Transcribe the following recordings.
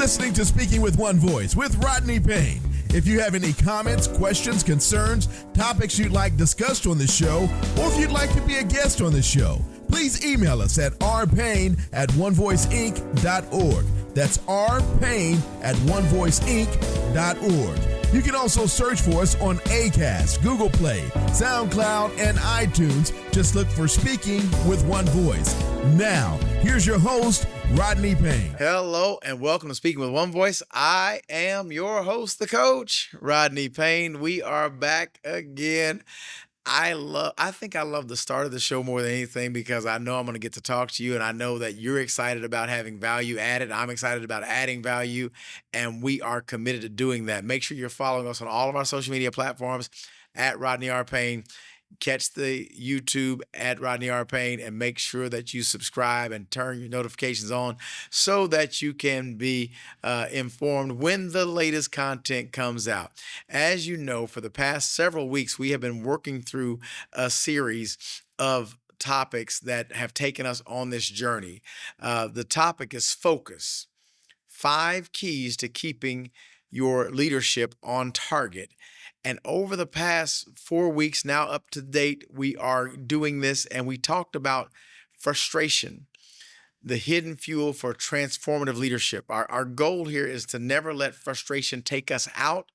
listening to Speaking with One Voice with Rodney Payne. If you have any comments, questions, concerns, topics you'd like discussed on the show, or if you'd like to be a guest on the show, please email us at rpayne@onevoiceinc.org. That's rpayne@onevoiceinc.org. You can also search for us on Acast, Google Play, SoundCloud, and iTunes. Just look for Speaking with One Voice. Now, here's your host, Rodney Payne. Hello and welcome to Speaking with One Voice. I am your host, the coach, Rodney Payne. We are back again. I think I love the start of the show more than anything because I know I'm going to get to talk to you, and I know that you're excited about having value added. I'm excited about adding value, and we are committed to doing that. Make sure you're following us on all of our social media platforms at Rodney R. Payne. Catch the YouTube at Rodney R. Payne, and make sure that you subscribe and turn your notifications on so that you can be informed when the latest content comes out. As you know, for the past several weeks, we have been working through a series of topics that have taken us on this journey. The topic is focus. 5 keys to keeping your leadership on target. And over the past 4 weeks, now up to date, we are doing this, and we talked about frustration, the hidden fuel for transformative leadership. Our goal here is to never let frustration take us out,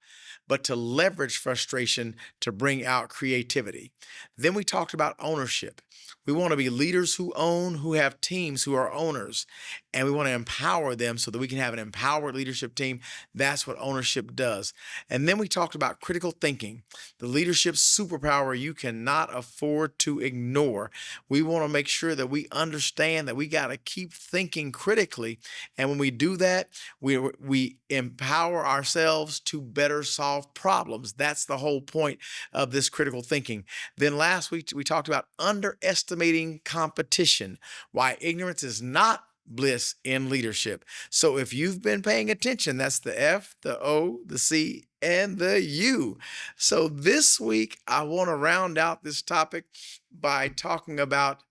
but to leverage frustration to bring out creativity. Then we talked about ownership. We want to be leaders who own, who have teams who are owners, and we want to empower them so that we can have an empowered leadership team. That's what ownership does. And then we talked about critical thinking, the leadership superpower you cannot afford to ignore. We want to make sure that we understand that we got to keep thinking critically. And when we do that, we empower ourselves to better solve problems. That's the whole point of this critical thinking. Then last week, we talked about underestimating competition, why ignorance is not bliss in leadership. So if you've been paying attention, that's the F, the O, the C, and the U. So this week, I want to round out this topic by talking about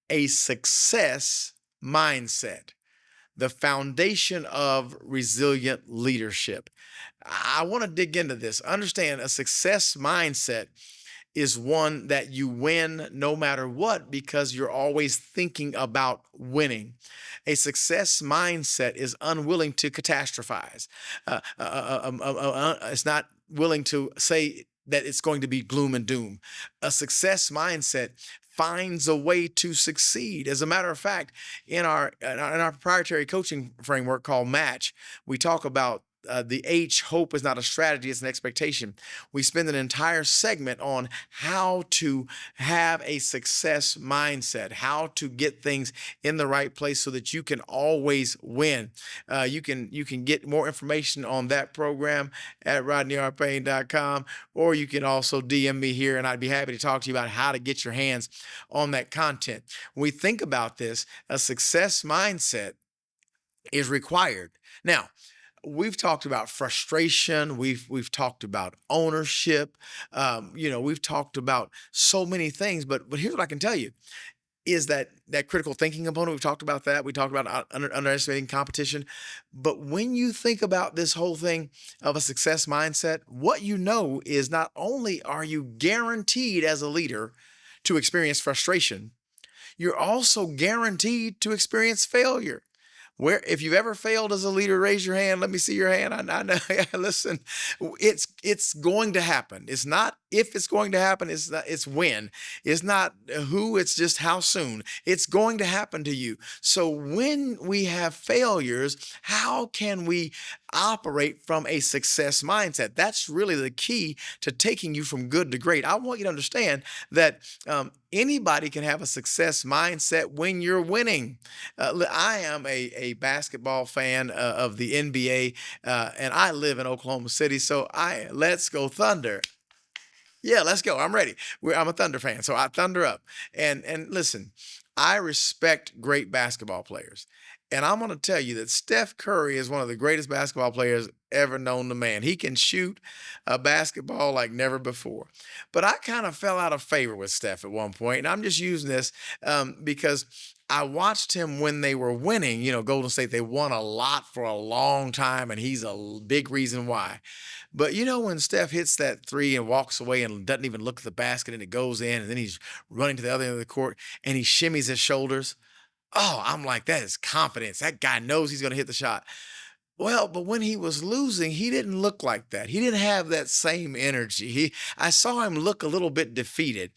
a success mindset, the foundation of resilient leadership. I want to dig into this. Understand, a success mindset is one that you win no matter what because you're always thinking about winning. A success mindset is unwilling to catastrophize. It's not willing to say that it's going to be gloom and doom. A success mindset finds a way to succeed. As a matter of fact, in our proprietary coaching framework called Match, we talk about the H, hope is not a strategy, it's an expectation. We spend an entire segment on how to have a success mindset, how to get things in the right place so that you can always win. You can get more information on that program at rodneyrpayne.com, or you can also DM me here, and I'd be happy to talk to you about how to get your hands on that content. When we think about this, a success mindset is required. Now, we've talked about frustration. We've talked about ownership. We've talked about so many things. But here's what I can tell you is that critical thinking component. We've talked about that. We talked about underestimating competition. But when you think about this whole thing of a success mindset, what you know is not only are you guaranteed as a leader to experience frustration, you're also guaranteed to experience failure. Where, if you've ever failed as a leader, raise your hand. Let me see your hand. I know. Listen, it's going to happen. It's not if it's going to happen. It's when. It's not who. It's just how soon. It's going to happen to you. So when we have failures, how can we operate from a success mindset? That's really the key to taking you from good to great. I want you to understand that anybody can have a success mindset when you're winning. I am a basketball fan of the NBA, and I live in Oklahoma City, so let's go Thunder. Yeah, let's go. I'm ready. I'm a Thunder fan, so I thunder up. And listen, I respect great basketball players. And I'm going to tell you that Steph Curry is one of the greatest basketball players ever known to man. He can shoot a basketball like never before. But I kind of fell out of favor with Steph at one point. And I'm just using this because I watched him when they were winning. Golden State, they won a lot for a long time, and he's a big reason why. But when Steph hits that three and walks away and doesn't even look at the basket and it goes in, and then he's running to the other end of the court and he shimmies his shoulders. Oh, I'm like, that is confidence. That guy knows he's going to hit the shot. Well, but when he was losing, he didn't look like that. He didn't have that same energy. I saw him look a little bit defeated.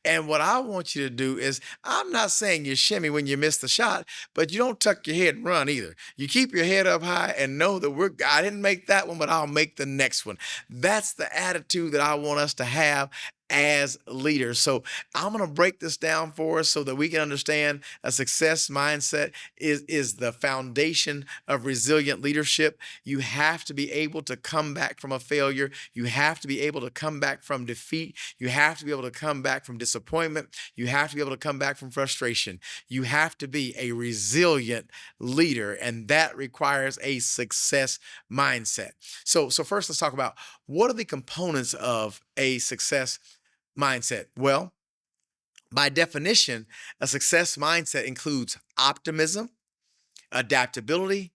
And what I want you to do is, I'm not saying you shimmy when you miss the shot, but you don't tuck your head and run either. You keep your head up high and know that I didn't make that one, but I'll make the next one. That's the attitude that I want us to have as leaders. So I'm going to break this down for us so that we can understand a success mindset is the foundation of resilient leadership. You have to be able to come back from a failure. You have to be able to come back from defeat. You have to be able to come back from disappointment. You have to be able to come back from frustration. You have to be a resilient leader, and that requires a success mindset. So first, let's talk about what are the components of a success mindset. Well, by definition, a success mindset includes optimism, adaptability,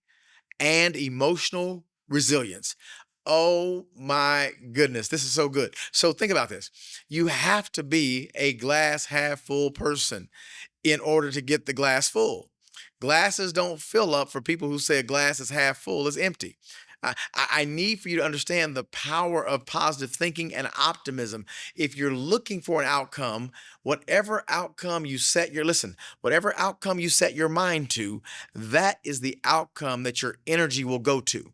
and emotional resilience. Oh my goodness, this is so good. So think about this. You have to be a glass half full person in order to get the glass full. Glasses don't fill up for people who say a glass is half full, is empty. I need for you to understand the power of positive thinking and optimism. If you're looking for an outcome, whatever outcome you set whatever outcome you set your mind to, that is the outcome that your energy will go to.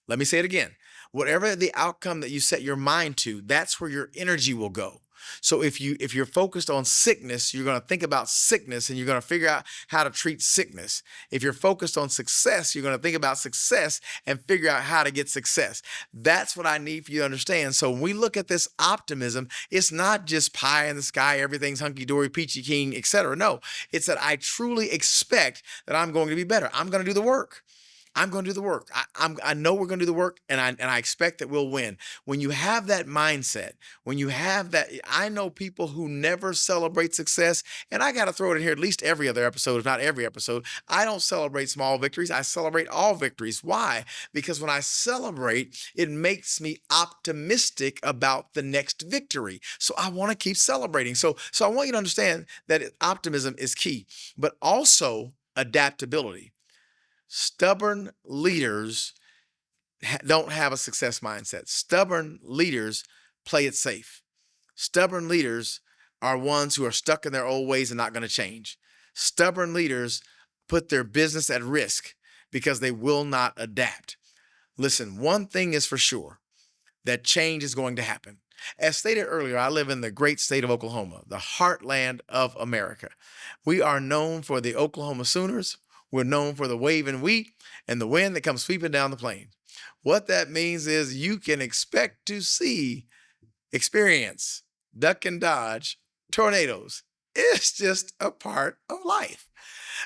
Let me say it again. Whatever the outcome that you set your mind to, that's where your energy will go. So if you're focused on sickness, you're going to think about sickness and you're going to figure out how to treat sickness. If you're focused on success, you're going to think about success and figure out how to get success. That's what I need for you to understand. So when we look at this optimism, it's not just pie in the sky, everything's hunky-dory, peachy keen, etc. No, it's that I truly expect that I'm going to be better. I'm going to do the work. I'm going to do the work. I know we're going to do the work, and I expect that we'll win. When you have that mindset, when you have that, I know people who never celebrate success, and I got to throw it in here at least every other episode, if not every episode. I don't celebrate small victories. I celebrate all victories. Why? Because when I celebrate, it makes me optimistic about the next victory. So I want to keep celebrating. So I want you to understand that optimism is key, but also adaptability. Stubborn leaders don't have a success mindset. Stubborn leaders play it safe. Stubborn leaders are ones who are stuck in their old ways and not going to change. Stubborn leaders put their business at risk because they will not adapt. Listen, one thing is for sure, that change is going to happen. As stated earlier, I live in the great state of Oklahoma, the heartland of America. We are known for the Oklahoma Sooners. We're known for the waving wheat and the wind that comes sweeping down the plain. What that means is you can expect to experience, duck and dodge, tornadoes. It's just a part of life.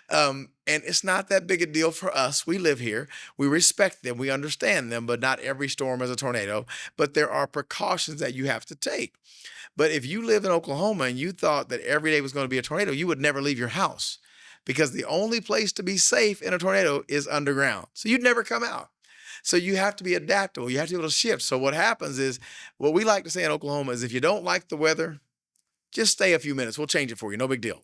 And it's not that big a deal for us. We live here. We respect them. We understand them, but not every storm is a tornado. But there are precautions that you have to take. But if you live in Oklahoma and you thought that every day was going to be a tornado, you would never leave your house. Because the only place to be safe in a tornado is underground. So you'd never come out. So you have to be adaptable. You have to be able to shift. So what happens is, what we like to say in Oklahoma is, if you don't like the weather, just stay a few minutes. We'll change it for you. No big deal.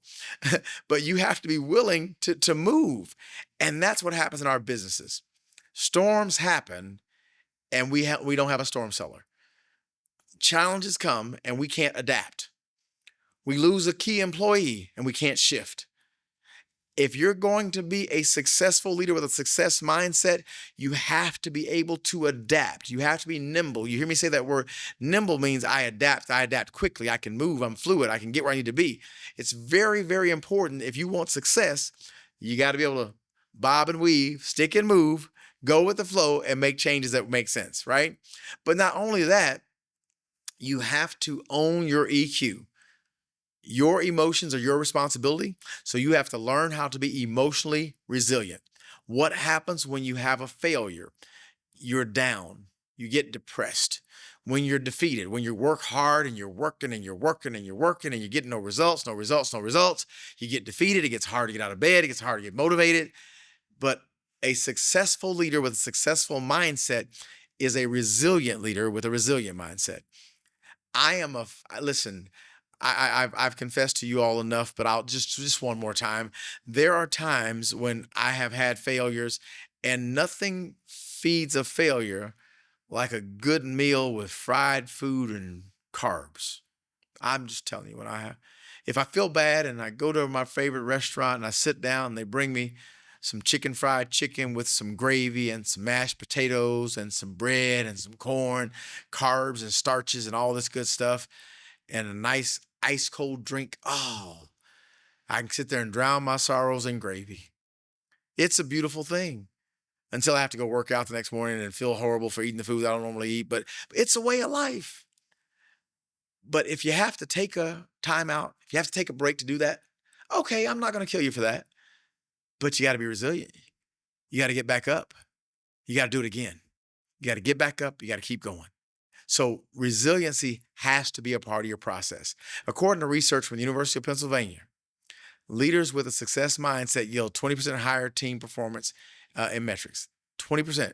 But you have to be willing to move. And that's what happens in our businesses. Storms happen and we don't have a storm cellar. Challenges come and we can't adapt. We lose a key employee and we can't shift. If you're going to be a successful leader with a success mindset, you have to be able to adapt. You have to be nimble. You hear me say that word. Nimble means I adapt. I adapt quickly. I can move. I'm fluid. I can get where I need to be. It's very, very important. If you want success, you got to be able to bob and weave, stick and move, go with the flow, and make changes that make sense, right? But not only that, you have to own your EQ. Your emotions are your responsibility, so you have to learn how to be emotionally resilient. What happens when you have a failure? You're down. You get depressed. when you're defeated, when you work hard and you're working and you're working and you're working and you get no results, no results, no results. You get defeated. It gets hard to get out of bed. It gets hard to get motivated. But a successful leader with a successful mindset is a resilient leader with a resilient mindset. Listen, I've confessed to you all enough, but I'll just one more time. There are times when I have had failures, and nothing feeds a failure like a good meal with fried food and carbs. I'm just telling you, if I feel bad and I go to my favorite restaurant and I sit down and they bring me some fried chicken with some gravy and some mashed potatoes and some bread and some corn, carbs and starches and all this good stuff, and a nice ice cold drink. Oh, I can sit there and drown my sorrows in gravy. It's a beautiful thing until I have to go work out the next morning and feel horrible for eating the food I don't normally eat. But it's a way of life. But if you have to take a time out, if you have to take a break to do that, okay, I'm not going to kill you for that. But you got to be resilient. You got to get back up. You got to do it again. You got to get back up. You got to keep going. So resiliency has to be a part of your process. According to research from the University of Pennsylvania, leaders with a success mindset yield 20% higher team performance in metrics. 20%.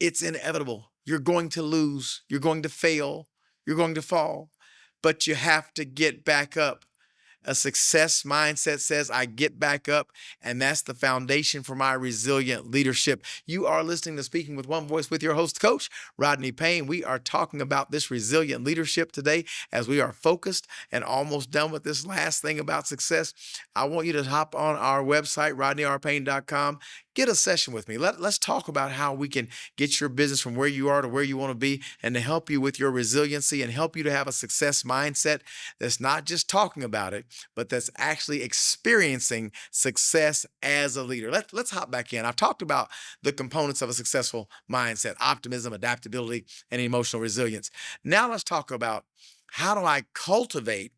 It's inevitable. You're going to lose. You're going to fail. You're going to fall. But you have to get back up. A success mindset says, I get back up, and that's the foundation for my resilient leadership. You are listening to Speaking with One Voice with your host, Coach Rodney Payne. We are talking about this resilient leadership today as we are focused and almost done with this last thing about success. I want you to hop on our website, rodneyrpayne.com. Get a session with me. Let's talk about how we can get your business from where you are to where you want to be, and to help you with your resiliency and help you to have a success mindset that's not just talking about it, but that's actually experiencing success as a leader. Let's hop back in. I've talked about the components of a successful mindset: optimism, adaptability, and emotional resilience. Now let's talk about, how do I cultivate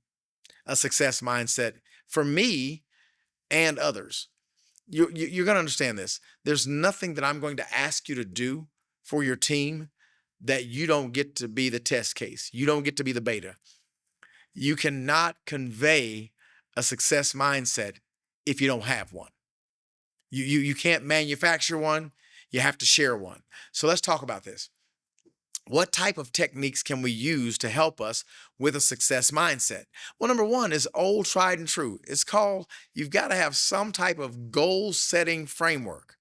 a success mindset for me and others? You're going to understand this. There's nothing that I'm going to ask you to do for your team that you don't get to be the test case. You don't get to be the beta. You cannot convey a success mindset if you don't have one. You can't manufacture one. You have to share one. So let's talk about this. What type of techniques can we use to help us with a success mindset? Well, number one is old, tried, and true. It's called, you've got to have some type of goal-setting framework.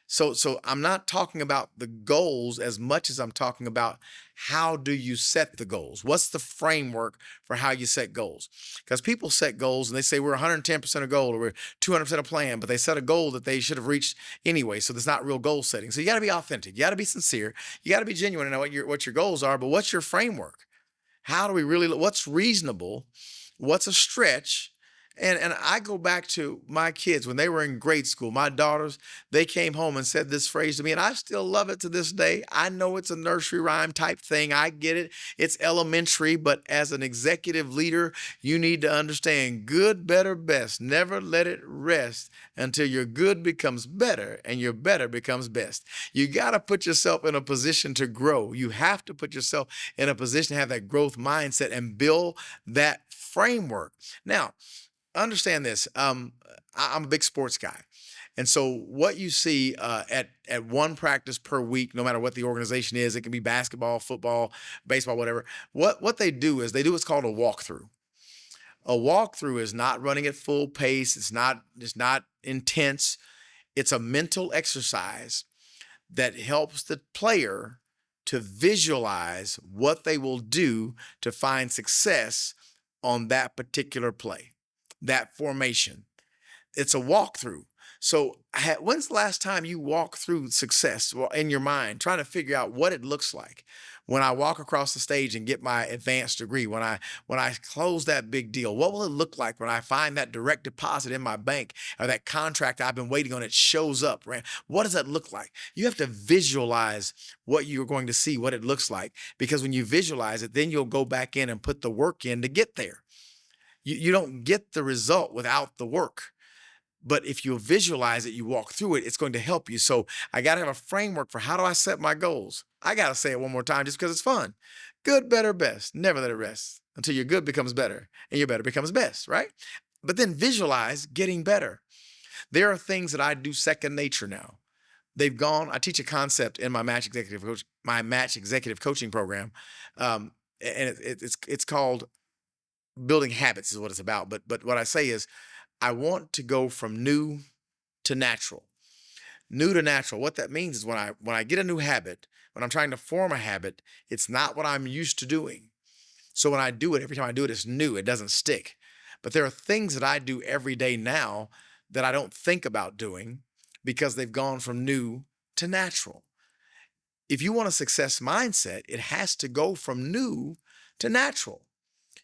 So I'm not talking about the goals as much as I'm talking about, how do you set the goals? What's the framework for how you set goals? Because people set goals and they say we're 110% of goal or we're 200% of plan, but they set a goal that they should have reached anyway. So there's not real goal setting. So you got to be authentic. You got to be sincere. You got to be genuine and know what your goals are, but what's your framework? How do we really, what's reasonable? What's a stretch? And I go back to my kids when they were in grade school. My daughters, they came home and said this phrase to me, and I still love it to this day. I know it's a nursery rhyme type thing. I get it. It's elementary, but as an executive leader, you need to understand good, better, best. Never let it rest until your good becomes better and your better becomes best. You got to put yourself in a position to grow. You have to put yourself in a position to have that growth mindset and build that framework. Now, understand this. I'm a big sports guy. And so what you see at one practice per week, no matter what the organization is, it can be basketball, football, baseball, whatever. What they do is they do what's called a walkthrough. A walkthrough is not running at full pace. It's not intense. It's a mental exercise that helps the player to visualize what they will do to find success on that particular play, that formation. It's a walkthrough. So when's the last time you walked through success in your mind, trying to figure out what it looks like when I walk across the stage and get my advanced degree, when I close that big deal? What will it look like when I find that direct deposit in my bank, or that contract I've been waiting on, it shows up, right? What does that look like? You have to visualize what you're going to see, what it looks like, because when you visualize it, then you'll go back in and put the work in to get there. You don't get the result without the work. But if you visualize it, you walk through it, it's going to help you. So I got to have a framework for how do I set my goals? I got to say it one more time just because it's fun. Good, better, best. Never let it rest until your good becomes better and your better becomes best, right? But then visualize getting better. There are things that I do second nature now. I teach a concept in my Match Executive Coaching program. And it's called building habits is what it's about. But what I say is I want to go from new to natural. New to natural. What that means is when I get a new habit, when I'm trying to form a habit, it's not what I'm used to doing. So when I do it, every time I do it, it's new. It doesn't stick. But there are things that I do every day now that I don't think about doing because they've gone from new to natural. If you want a success mindset, it has to go from new to natural.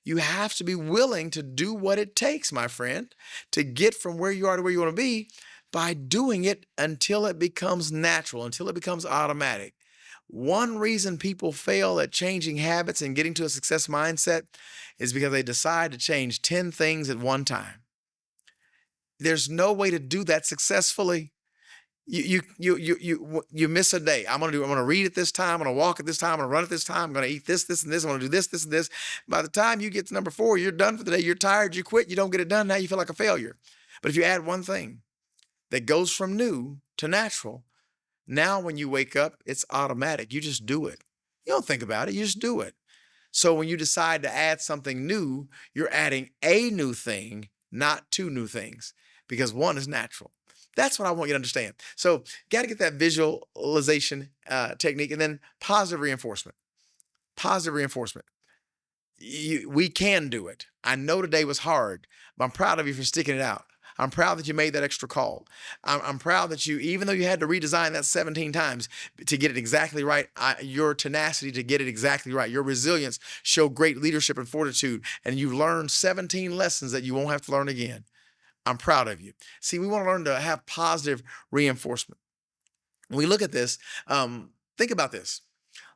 You have to be willing to do what it takes, my friend, to get from where you are to where you want to be by doing it until it becomes natural, until it becomes automatic. One reason people fail at changing habits and getting to a success mindset is because they decide to change 10 things at one time. There's no way to do that successfully. You miss a day. I'm gonna read at this time. I'm gonna walk at this time. I'm gonna run at this time. I'm gonna eat this, and this. I'm gonna do this, and this. By the time you get to number 4, you're done for the day. You're tired. You quit. You don't get it done. Now you feel like a failure. But if you add one thing that goes from new to natural, now when you wake up, it's automatic. You just do it. You don't think about it. You just do it. So when you decide to add something new, you're adding a new thing, not 2 new things, because one is natural. That's what I want you to understand. So got to get that visualization technique, and then positive reinforcement. Positive reinforcement. We can do it. I know today was hard, but I'm proud of you for sticking it out. I'm proud that you made that extra call. I'm proud that you, even though you had to redesign that 17 times to get it exactly right, your tenacity to get it exactly right, your resilience showed great leadership and fortitude, and you learned 17 lessons that you won't have to learn again. I'm proud of you. See, we want to learn to have positive reinforcement. When we look at this, think about this.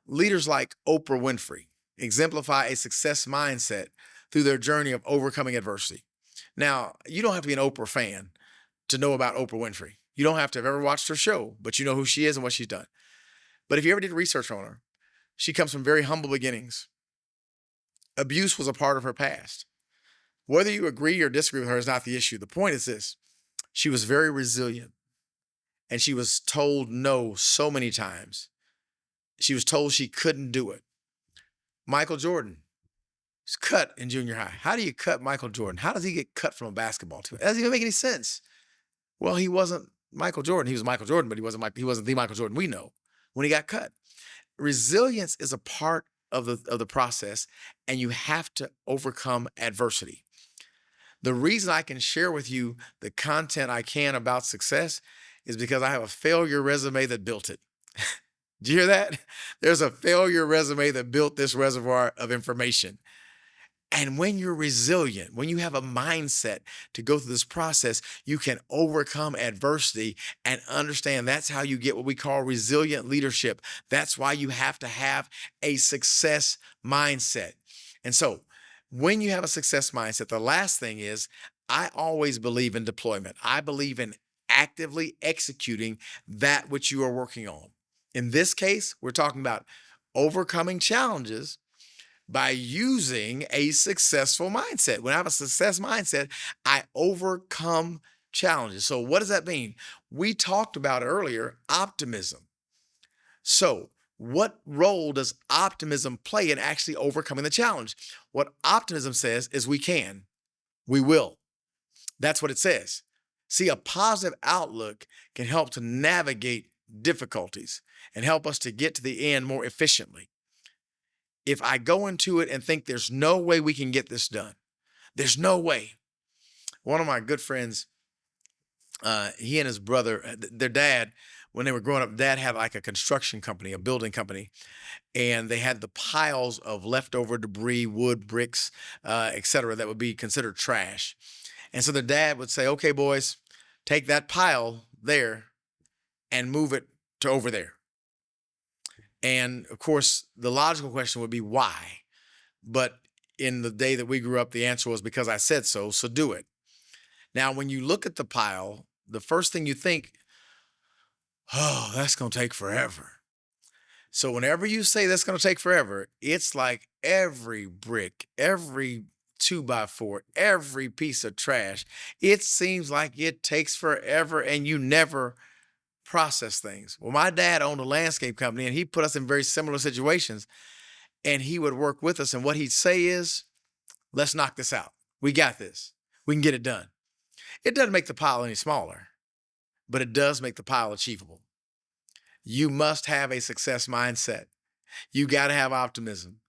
Leaders like Oprah Winfrey exemplify a success mindset through their journey of overcoming adversity. Now, you don't have to be an Oprah fan to know about Oprah Winfrey. You don't have to have ever watched her show, but you know who she is and what she's done. But if you ever did research on her, she comes from very humble beginnings. Abuse was a part of her past. Whether you agree or disagree with her is not the issue. The point is this: she was very resilient, and she was told no so many times. She was told she couldn't do it. Michael Jordan was cut in junior high. How do you cut Michael Jordan? How does he get cut from a basketball team? It doesn't even make any sense. Well, he wasn't Michael Jordan. He was Michael Jordan, but he wasn't the Michael Jordan we know when he got cut. Resilience is a part of the process, and you have to overcome adversity. The reason I can share with you the content I can about success is because I have a failure resume that built it. Did you hear that? There's a failure resume that built this reservoir of information. And when you're resilient, when you have a mindset to go through this process, you can overcome adversity and understand that's how you get what we call resilient leadership. That's why you have to have a success mindset. And so when you have a success mindset, the last thing is I always believe in deployment. I believe in actively executing that which you are working on. In this case, we're talking about overcoming challenges by using a successful mindset. When I have a success mindset, I overcome challenges. So what does that mean? We talked about earlier, optimism. So what role does optimism play in actually overcoming the challenge? What optimism says is we can, we will. That's what it says. See, a positive outlook can help to navigate difficulties and help us to get to the end more efficiently. If I go into it and think there's no way we can get this done, there's no way. One of my good friends, he and his brother, their dad, when they were growing up, dad had like a construction company, a building company, and they had the piles of leftover debris, wood, bricks, etc., that would be considered trash. And so the dad would say, okay, boys, take that pile there and move it to over there. And of course, the logical question would be why? But in the day that we grew up, the answer was because I said so, so do it. Now, when you look at the pile, the first thing you think, oh, that's going to take forever. So whenever you say that's going to take forever, it's like every brick, every 2x4, every piece of trash, it seems like it takes forever and you never process things. Well, my dad owned a landscape company and he put us in very similar situations, and he would work with us. And what he'd say is, let's knock this out. We got this. We can get it done. It doesn't make the pile any smaller, but it does make the pile achievable. You must have a success mindset. You got to have optimism.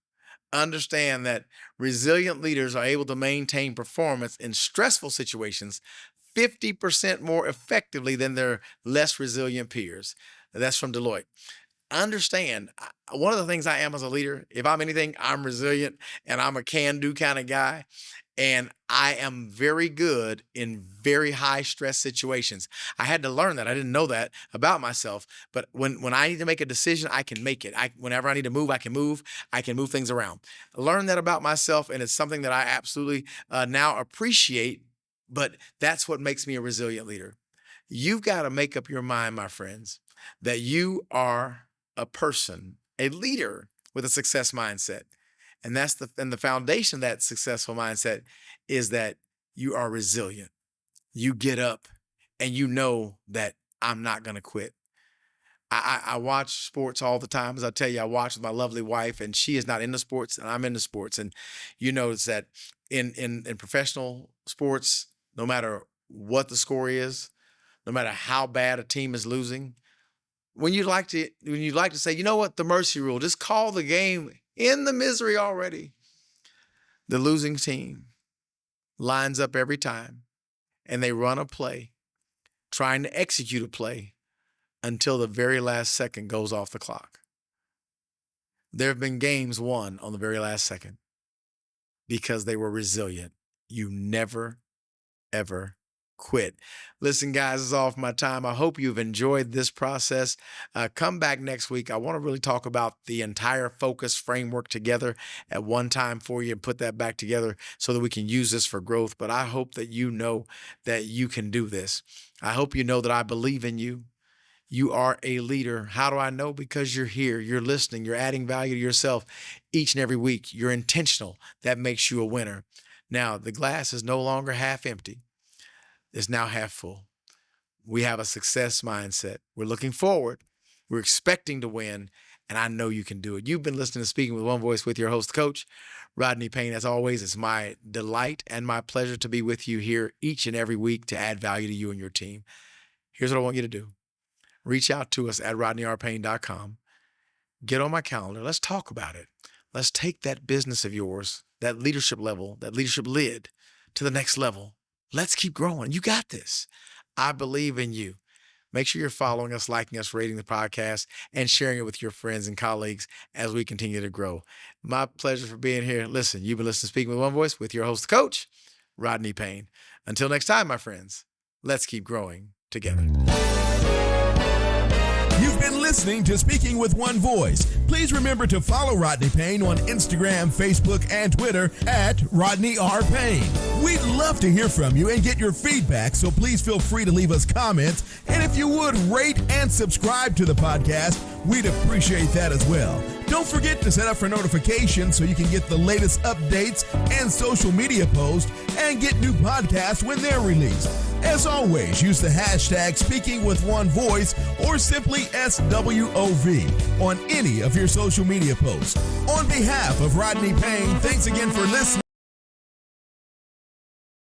Understand that resilient leaders are able to maintain performance in stressful situations 50% more effectively than their less resilient peers. That's from Deloitte. Understand, one of the things I am as a leader, if I'm anything, I'm resilient and I'm a can-do kind of guy. And I am very good in very high stress situations. I had to learn that. I didn't know that about myself. But when I need to make a decision, I can make it. Whenever I need to move, I can move. I can move things around. Learn that about myself, and it's something that I absolutely now appreciate. But that's what makes me a resilient leader. You've got to make up your mind, my friends, that you are a person, a leader with a success mindset. And that's the foundation of that successful mindset is that you are resilient. You get up and you know that I'm not going to quit. I watch sports all the time. As I tell you, I watch with my lovely wife, and she is not into sports and I'm into sports. And you notice that in professional sports, no matter what the score is, no matter how bad a team is losing, when you like to say, you know what, the mercy rule, just call the game in the misery already. The losing team lines up every time and they run a play, trying to execute a play until the very last second goes off the clock. There have been games won on the very last second because they were resilient. You never, ever quit. Listen, guys, it's all for my time. I hope you've enjoyed this process. Come back next week. I want to really talk about the entire focus framework together at one time for you and put that back together so that we can use this for growth. But I hope that you know that you can do this. I hope you know that I believe in you. You are a leader. How do I know? Because you're here, you're listening, you're adding value to yourself each and every week. You're intentional. That makes you a winner. Now, the glass is no longer half empty. It's now half full. We have a success mindset. We're looking forward. We're expecting to win, and I know you can do it. You've been listening to Speaking with One Voice with your host, Coach Rodney Payne. As always, it's my delight and my pleasure to be with you here each and every week to add value to you and your team. Here's what I want you to do. Reach out to us at rodneyrpayne.com. Get on my calendar. Let's talk about it. Let's take that business of yours, that leadership level, that leadership lid to the next level. Let's keep growing. You got this. I believe in you. Make sure you're following us, liking us, rating the podcast, and sharing it with your friends and colleagues as we continue to grow. My pleasure for being here. Listen, you've been listening to Speaking with One Voice with your host, Coach Rodney Payne. Until next time, my friends, let's keep growing together. You've been listening to Speaking with One Voice. Please remember to follow Rodney Payne on Instagram, Facebook, and Twitter at Rodney R. Payne. We'd love to hear from you and get your feedback, so please feel free to leave us comments. And if you would, rate and subscribe to the podcast, we'd appreciate that as well. Don't forget to set up for notifications so you can get the latest updates and social media posts and get new podcasts when they're released. As always, use the hashtag Speaking with One Voice or simply SWOV on any of your social media posts. On behalf of Rodney Payne, thanks again for listening.